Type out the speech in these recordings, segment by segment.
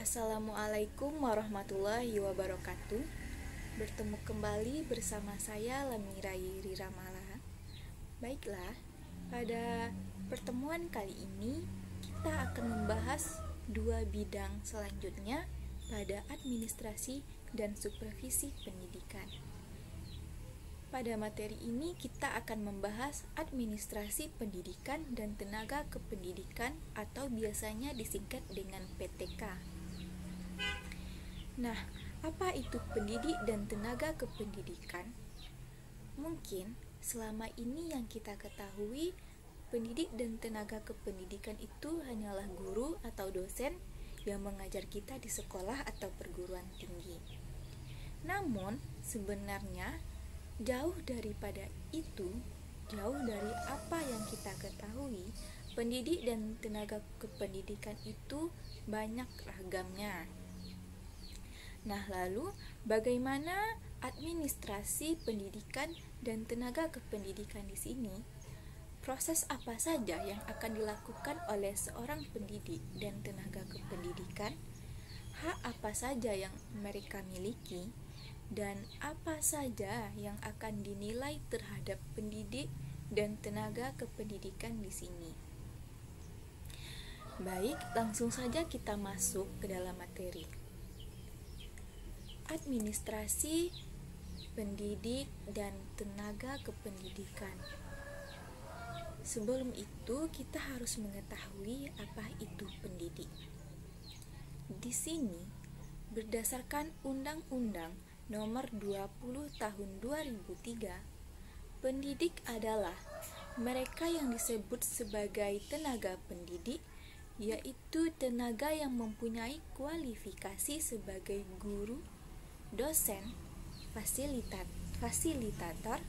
Assalamualaikum warahmatullahi wabarakatuh. Bertemu kembali bersama saya Lamirai Riramala. Baiklah, pada pertemuan kali ini kita akan membahas dua bidang selanjutnya pada administrasi dan supervisi pendidikan. Pada materi ini kita akan membahas administrasi pendidikan dan tenaga kependidikan atau biasanya disingkat dengan PTK. Nah, apa itu pendidik dan tenaga kependidikan? Mungkin selama ini yang kita ketahui, pendidik dan tenaga kependidikan itu hanyalah guru atau dosen yang mengajar kita di sekolah atau perguruan tinggi. Namun, sebenarnya jauh daripada itu, jauh dari apa yang kita ketahui, pendidik dan tenaga kependidikan itu banyak ragamnya. Nah, lalu bagaimana administrasi pendidikan dan tenaga kependidikan di sini? Proses apa saja yang akan dilakukan oleh seorang pendidik dan tenaga kependidikan? Hak apa saja yang mereka miliki? Dan apa saja yang akan dinilai terhadap pendidik dan tenaga kependidikan di sini? Baik, langsung saja kita masuk ke dalam materi. Administrasi pendidik dan tenaga kependidikan. Sebelum itu, kita harus mengetahui apa itu pendidik. Di sini, berdasarkan Undang-Undang Nomor 20 Tahun 2003, pendidik adalah mereka yang disebut sebagai tenaga pendidik, yaitu tenaga yang mempunyai kualifikasi sebagai guru, dosen, fasilitator,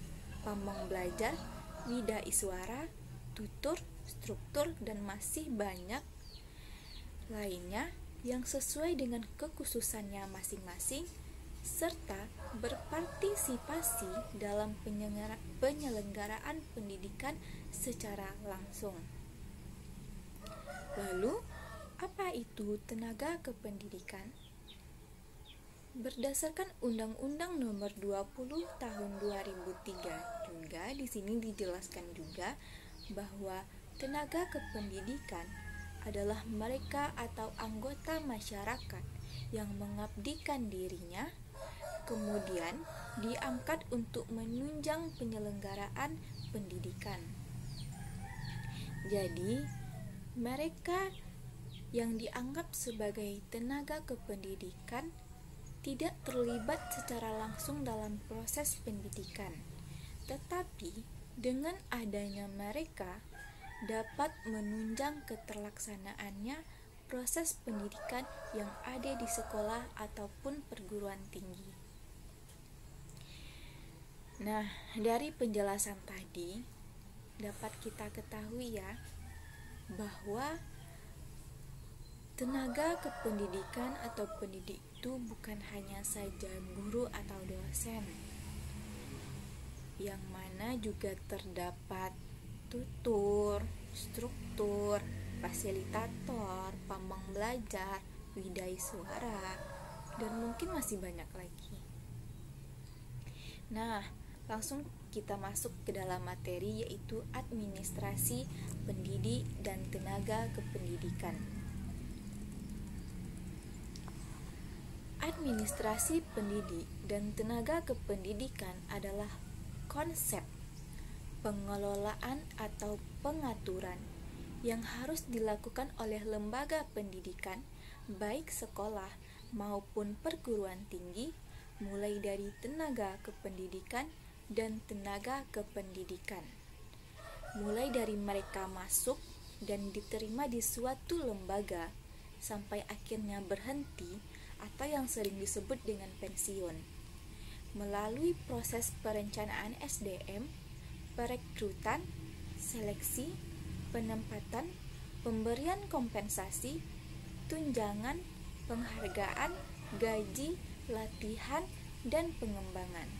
pamong belajar, widaiswara, tutor, struktur, dan masih banyak lainnya yang sesuai dengan kekhususannya masing-masing serta berpartisipasi dalam penyelenggaraan pendidikan secara langsung. Lalu, apa itu tenaga kependidikan? Berdasarkan Undang-Undang Nomor 20 Tahun 2003 juga di sini dijelaskan juga bahwa tenaga kependidikan adalah mereka atau anggota masyarakat yang mengabdikan dirinya kemudian diangkat untuk menunjang penyelenggaraan pendidikan. Jadi, mereka yang dianggap sebagai tenaga kependidikan tidak terlibat secara langsung dalam proses pendidikan, tetapi dengan adanya mereka dapat menunjang keterlaksanaannya proses pendidikan yang ada di sekolah ataupun perguruan tinggi. Nah, dari penjelasan tadi dapat kita ketahui ya bahwa tenaga kependidikan atau pendidik itu bukan hanya saja guru atau dosen, yang mana juga terdapat tutor, struktur, fasilitator, pamong belajar, widaiswara, dan mungkin masih banyak lagi. Nah, langsung kita masuk ke dalam materi, yaitu administrasi pendidik dan tenaga kependidikan. Administrasi pendidik dan tenaga kependidikan adalah konsep pengelolaan atau pengaturan yang harus dilakukan oleh lembaga pendidikan, baik sekolah maupun perguruan tinggi, mulai dari tenaga kependidikan dan tenaga kependidikan. Mulai dari mereka masuk dan diterima di suatu lembaga sampai akhirnya berhenti atau yang sering disebut dengan pensiun, melalui proses perencanaan SDM, perekrutan, seleksi, penempatan, pemberian kompensasi, tunjangan, penghargaan, gaji, latihan, dan pengembangan.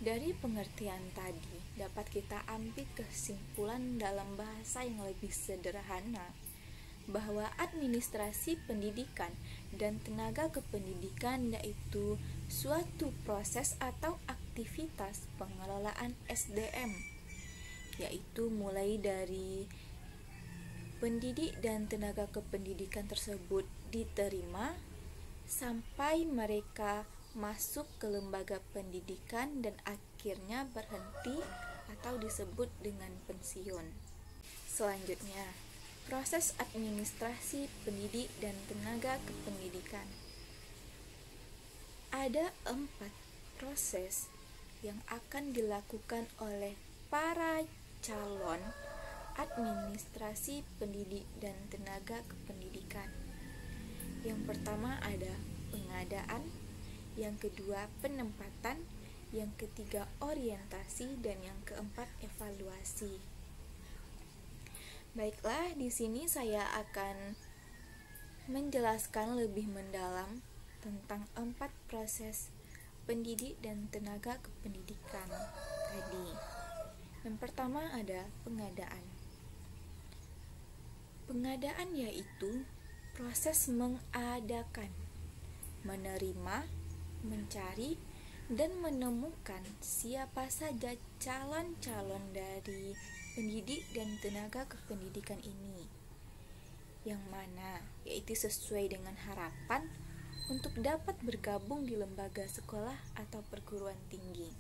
Dari pengertian tadi dapat kita ambil kesimpulan dalam bahasa yang lebih sederhana bahwa administrasi pendidikan dan tenaga kependidikan yaitu suatu proses atau aktivitas pengelolaan SDM, yaitu mulai dari pendidik dan tenaga kependidikan tersebut diterima sampai mereka masuk ke lembaga pendidikan dan akhirnya berhenti atau disebut dengan pensiun. Selanjutnya, proses administrasi pendidik dan tenaga kependidikan. Ada 4 proses yang akan dilakukan oleh para calon administrasi pendidik dan tenaga kependidikan. Yang pertama ada pengadaan, yang kedua penempatan, yang ketiga orientasi, dan yang keempat evaluasi. Baiklah, di sini saya akan menjelaskan lebih mendalam tentang 4 proses pendidik dan tenaga kependidikan tadi. Yang pertama ada pengadaan. Pengadaan yaitu proses mengadakan, menerima, mencari, dan menemukan siapa saja calon-calon dari pendidik dan tenaga kependidikan ini, yang mana yaitu sesuai dengan harapan untuk dapat bergabung di lembaga sekolah atau perguruan tinggi.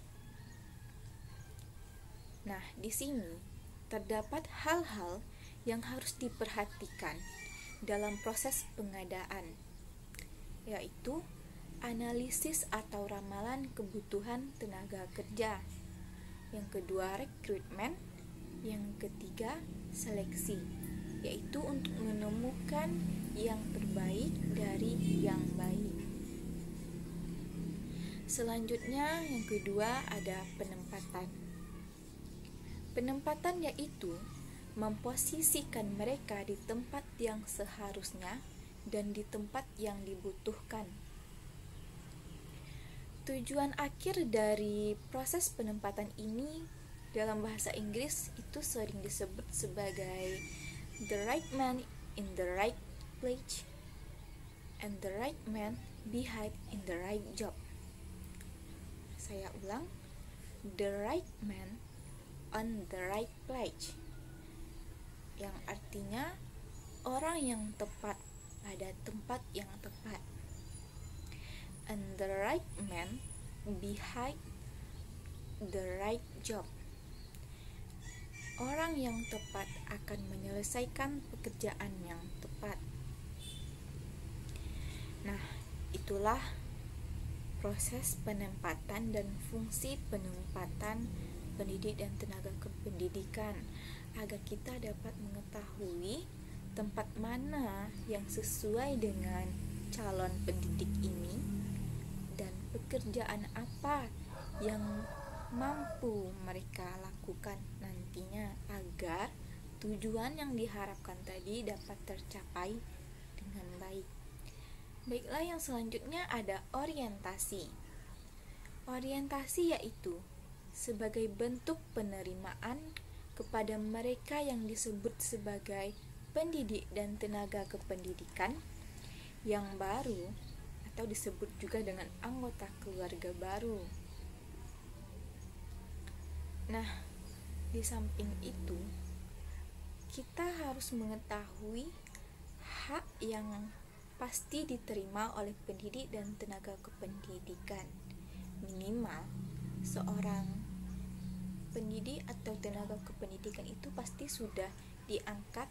Nah, di sini terdapat hal-hal yang harus diperhatikan dalam proses pengadaan, yaitu analisis atau ramalan kebutuhan tenaga kerja. Yang kedua, rekrutmen. Yang ketiga, seleksi, yaitu untuk menemukan yang terbaik dari yang baik. Selanjutnya, yang kedua ada penempatan. Penempatan yaitu memposisikan mereka di tempat yang seharusnya dan di tempat yang dibutuhkan. Tujuan akhir dari proses penempatan ini dalam bahasa Inggris itu sering disebut sebagai the right man in the right place and the right man behind in the right job. Saya ulang, the right man on the right place, yang artinya orang yang tepat pada tempat yang tepat, and the right man behind the right job, orang yang tepat akan menyelesaikan pekerjaan yang tepat. Nah, itulah proses penempatan dan fungsi penempatan pendidik dan tenaga kependidikan agar kita dapat mengetahui tempat mana yang sesuai dengan calon pendidik ini dan pekerjaan apa yang mampu mereka lakukan nantinya agar tujuan yang diharapkan tadi dapat tercapai dengan baik. Baiklah, yang selanjutnya ada orientasi. Orientasi yaitu sebagai bentuk penerimaan kepada mereka yang disebut sebagai pendidik dan tenaga kependidikan yang baru atau disebut juga dengan anggota keluarga baru. Nah, di samping itu kita harus mengetahui hak yang pasti diterima oleh pendidik dan tenaga kependidikan. Minimal seorang pendidik atau tenaga kependidikan itu pasti sudah diangkat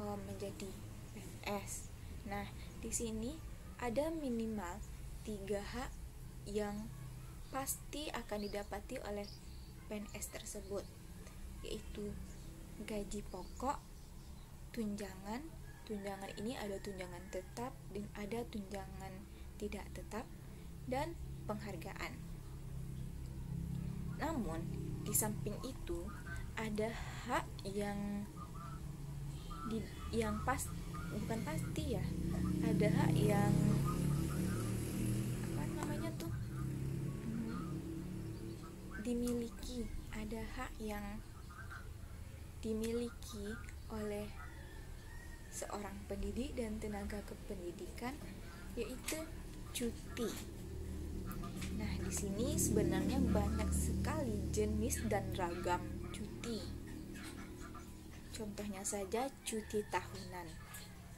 menjadi PNS. Nah, di sini ada minimal 3 hak yang pasti akan didapati oleh PNS tersebut, yaitu gaji pokok, tunjangan. Tunjangan ini ada tunjangan tetap dan ada tunjangan tidak tetap, dan penghargaan. Namun, di samping itu ada hak yang bukan pasti ya. Ada hak yang dimiliki. Ada hak yang dimiliki oleh seorang pendidik dan tenaga kependidikan, yaitu cuti. Nah, di sini sebenarnya banyak sekali jenis dan ragam cuti. Contohnya saja cuti tahunan.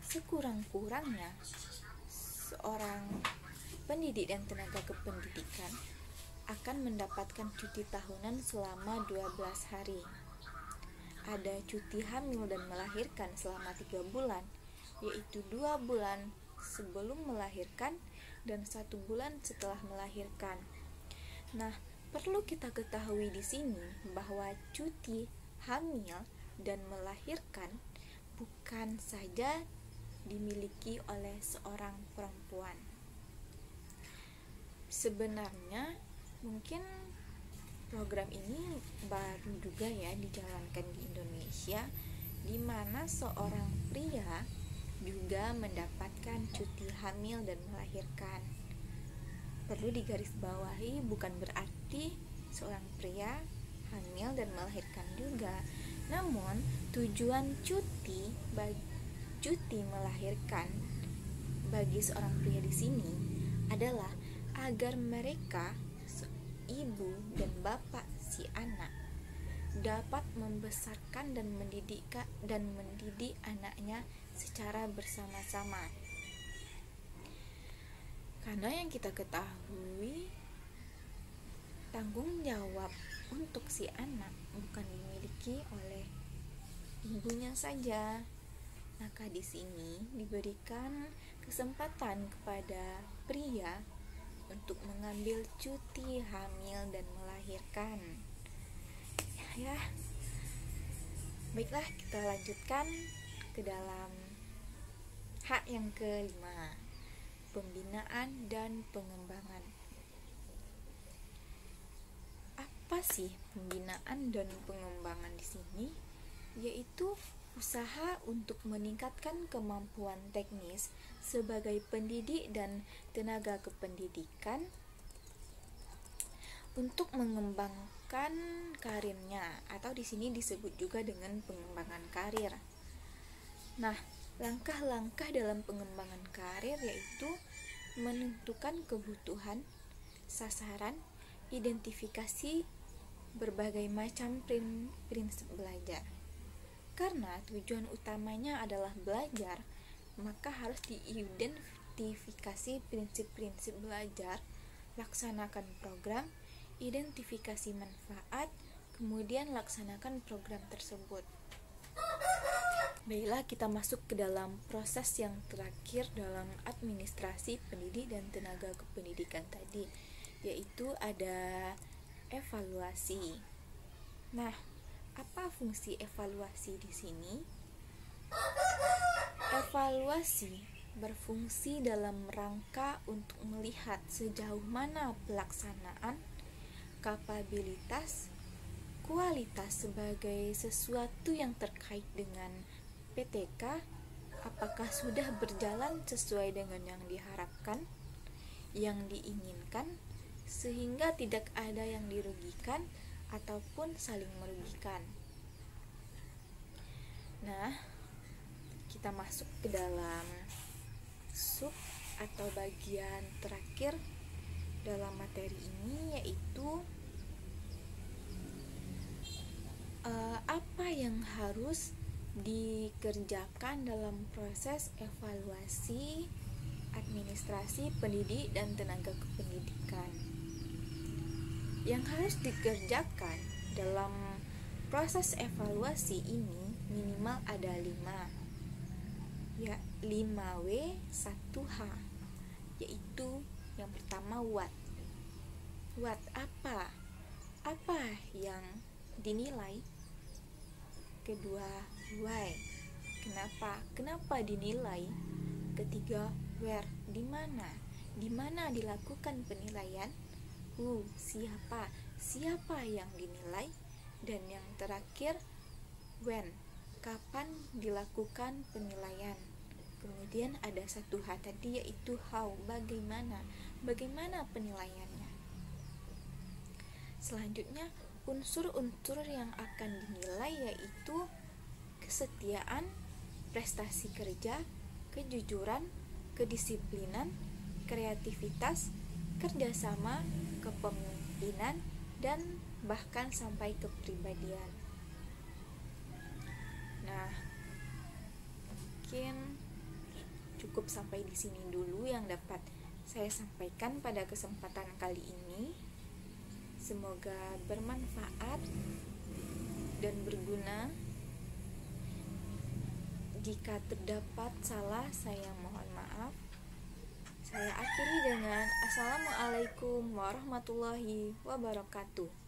Sekurang-kurangnya seorang pendidik dan tenaga kependidikan akan mendapatkan cuti tahunan selama 12 hari. Ada cuti hamil dan melahirkan selama 3 bulan, yaitu 2 bulan sebelum melahirkan dan 1 bulan setelah melahirkan. Nah, perlu kita ketahui di sini bahwa cuti hamil dan melahirkan bukan saja dimiliki oleh seorang perempuan. Sebenarnya mungkin program ini baru juga ya dijalankan di Indonesia, di mana seorang pria juga mendapatkan cuti hamil dan melahirkan. Perlu digarisbawahi, bukan berarti seorang pria hamil dan melahirkan juga. Namun tujuan cuti melahirkan bagi seorang pria di sini adalah agar mereka, ibu dan bapak si anak, dapat membesarkan dan mendidik anaknya secara bersama-sama. Karena yang kita ketahui, tanggung jawab untuk si anak bukan dimiliki oleh ibunya saja. Maka di sini diberikan kesempatan kepada pria untuk mengambil cuti hamil dan melahirkan. Ya, baiklah, kita lanjutkan ke dalam hak yang kelima, pembinaan dan pengembangan. Apa sih pembinaan dan pengembangan di sini? Yaitu usaha untuk meningkatkan kemampuan teknis sebagai pendidik dan tenaga kependidikan untuk mengembangkan karirnya, atau di sini disebut juga dengan pengembangan karir. Nah, langkah-langkah dalam pengembangan karir yaitu menentukan kebutuhan, sasaran, identifikasi berbagai macam prinsip belajar. Karena tujuan utamanya adalah belajar, maka harus diidentifikasi prinsip-prinsip belajar, laksanakan program, identifikasi manfaat, kemudian laksanakan program tersebut. Baiklah, kita masuk ke dalam proses yang terakhir dalam administrasi pendidik dan tenaga kependidikan tadi, yaitu ada evaluasi. Nah, apa fungsi evaluasi di sini? Evaluasi berfungsi dalam rangka untuk melihat sejauh mana pelaksanaan, kapabilitas, kualitas sebagai sesuatu yang terkait dengan PTK, apakah sudah berjalan sesuai dengan yang diharapkan, yang diinginkan, sehingga tidak ada yang dirugikan ataupun saling merugikan. Nah, kita masuk ke dalam sub atau bagian terakhir dalam materi ini, yaitu apa yang harus dikerjakan dalam proses evaluasi administrasi pendidik dan tenaga kependidikan. Yang harus dikerjakan dalam proses evaluasi ini minimal ada 5, ya 5W 1H, yaitu yang pertama what. What apa yang dinilai. Kedua why, kenapa dinilai. Ketiga where, di mana dilakukan penilaian. Who, siapa yang dinilai. Dan yang terakhir when, kapan dilakukan penilaian. Kemudian ada 1H tadi, yaitu how, bagaimana penilaiannya. Selanjutnya unsur-unsur yang akan dinilai yaitu kesetiaan, prestasi kerja, kejujuran, kedisiplinan, kreativitas, kerjasama, kepemimpinan, dan bahkan sampai kepribadian. Nah, mungkin cukup sampai di sini dulu yang dapat saya sampaikan pada kesempatan kali ini. Semoga bermanfaat dan berguna. Jika terdapat salah, saya mohon maaf. Saya akhiri dengan Assalamualaikum warahmatullahi wabarakatuh.